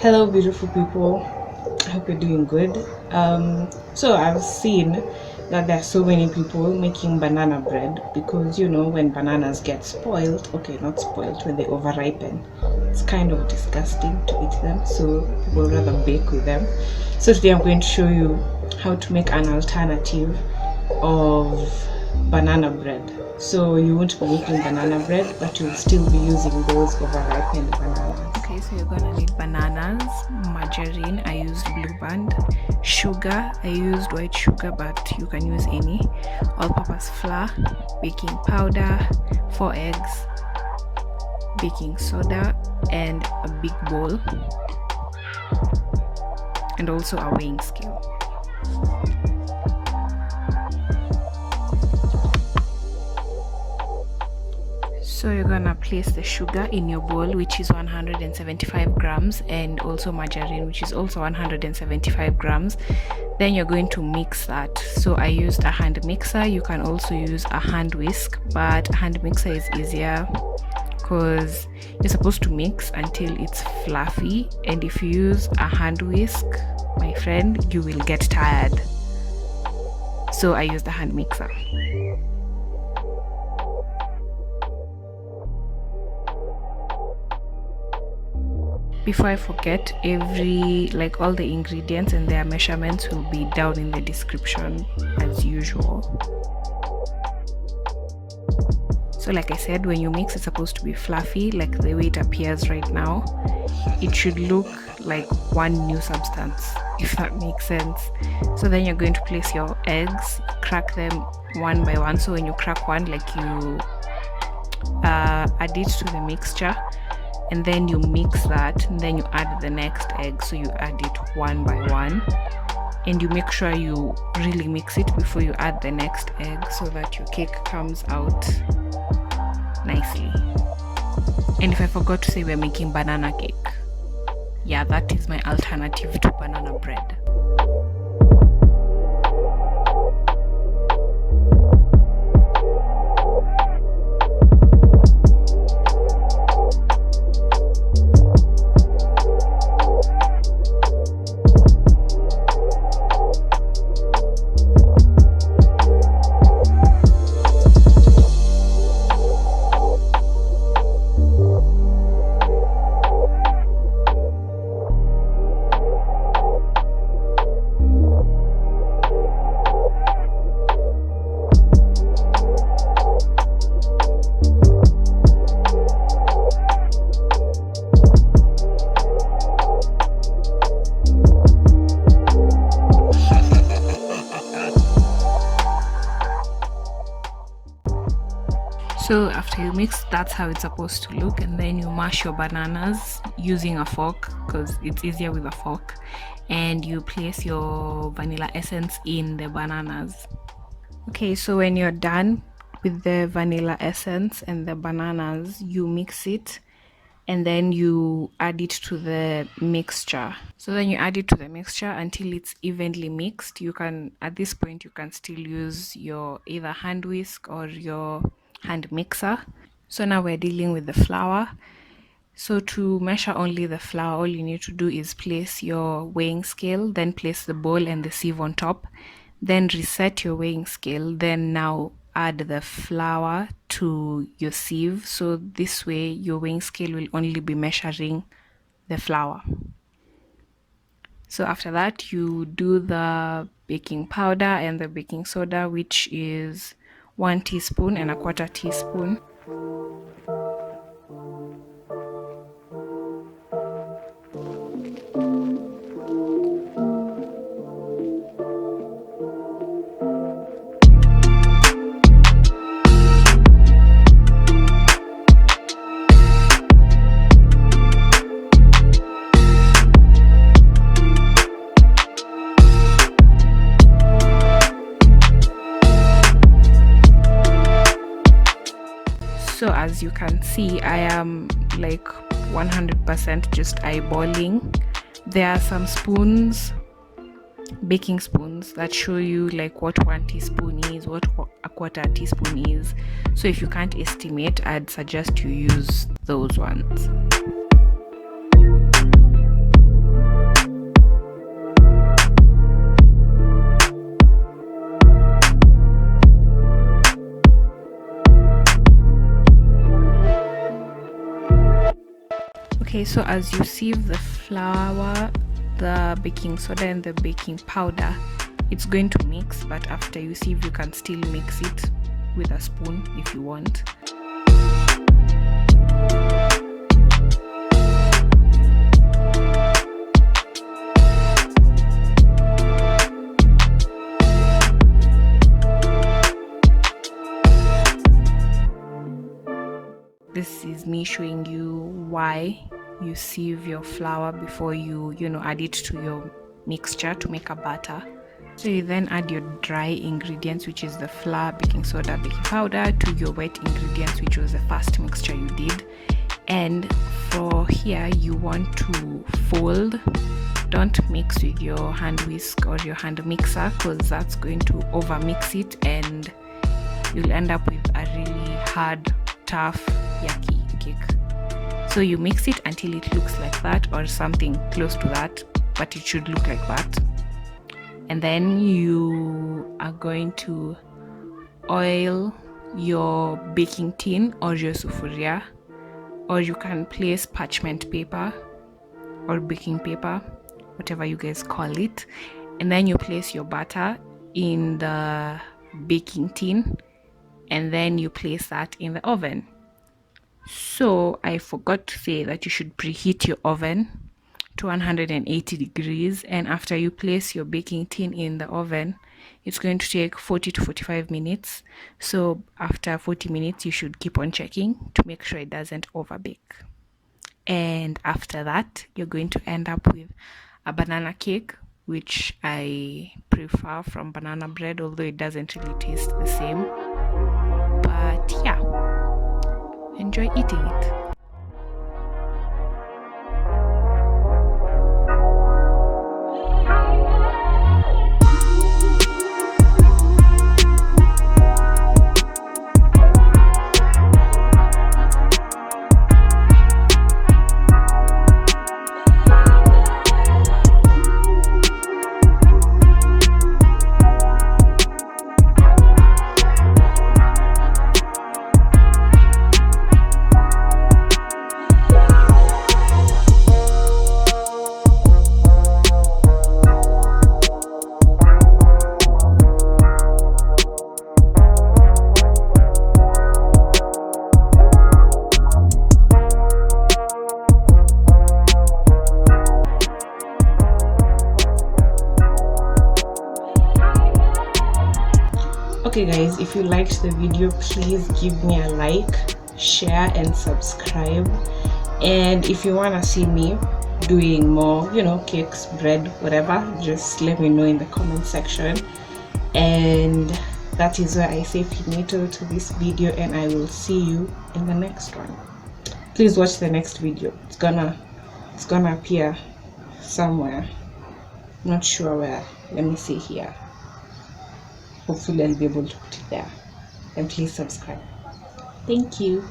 Hello, beautiful people. I hope you're doing good. So I've seen that there are so many people making banana bread because when bananas get spoiled, okay, not spoiled, when they overripen, it's kind of disgusting to eat them. So people rather bake with them. So today I'm going to show you how to make an alternative of banana bread. So you won't be making banana bread, but you'll still be using those overripened bananas. Okay, so you're gonna need bananas, margarine, I used Blue Band, sugar, I used white sugar, but you can use any, all-purpose flour, baking powder, 4 eggs, baking soda, and a big bowl, and also a weighing scale. So you're gonna place the sugar in your bowl, which is 175 grams, and also margarine, which is also 175 grams. Then you're going to mix that. So I used a hand mixer. You can also use a hand whisk, but a hand mixer is easier because you're supposed to mix until it's fluffy, and if you use a hand whisk, my friend, you will get tired. So I used a hand mixer. Before I forget, all the ingredients and their measurements will be down in the description as usual. So like I said, when you mix, it's supposed to be fluffy, like the way it appears right now. It should look like one new substance, if that makes sense. So then you're going to place your eggs, crack them one by one. So when you crack one, like you add it to the mixture, and then you mix that, and then you add the next egg. So you add it one by one, and you make sure you really mix it before you add the next egg so that your cake comes out nicely. And if I forgot to say, we're making banana cake. Yeah, that is my alternative to banana bread. So after you mix, that's how it's supposed to look, and then you mash your bananas using a fork because it's easier with a fork, and you place your vanilla essence in the bananas. Okay, so when you're done with the vanilla essence and the bananas, you mix it and then you add it to the mixture. So then you add it to the mixture until it's evenly mixed. You can, at this point, you can still use your either hand whisk or your hand mixer. So now we're dealing with the flour. So to measure only the flour, all you need to do is place your weighing scale, then place the bowl and the sieve on top, then reset your weighing scale, then now add the flour to your sieve. So this way your weighing scale will only be measuring the flour. So after that, you do the baking powder and the baking soda, which is 1 teaspoon and a 1/4 teaspoon. So as you can see, I am like 100% just eyeballing. There are some spoons, baking spoons, that show you like what 1 teaspoon is, what a 1/4 teaspoon is. So if you can't estimate, I'd suggest you use those ones. Okay, so as you sieve the flour, the baking soda and the baking powder, it's going to mix, but after you sieve you can still mix it with a spoon if you want. This is me showing you why you sieve your flour before you add it to your mixture to make a batter. So you then add your dry ingredients, which is the flour, baking soda, baking powder, to your wet ingredients, which was the first mixture you did. And for here you want to fold. Don't mix with your hand whisk or your hand mixer, because that's going to over mix it and you'll end up with a really hard, tough, yucky cake. So you mix it until it looks like that or something close to that, but it should look like that. And then you are going to oil your baking tin or your sufuria, or you can place parchment paper or baking paper, whatever you guys call it. And then you place your batter in the baking tin, and then you place that in the oven. So I forgot to say that you should preheat your oven to 180 degrees, and after you place your baking tin in the oven, it's going to take 40 to 45 minutes. So after 40 minutes you should keep on checking to make sure it doesn't overbake. And after that you're going to end up with a banana cake, which I prefer from banana bread, although it doesn't really taste the same. But yeah, enjoy eating it. Okay guys, if you liked the video, please give me a like, share and subscribe. And if you want to see me doing more, cakes, bread, whatever, just let me know in the comment section. And that is where I say finito to this video, and I will see you in the next one. Please watch the next video. It's gonna appear somewhere, not sure where. Let me see here. Hopefully I'll be able to put it there. And please subscribe. Thank you.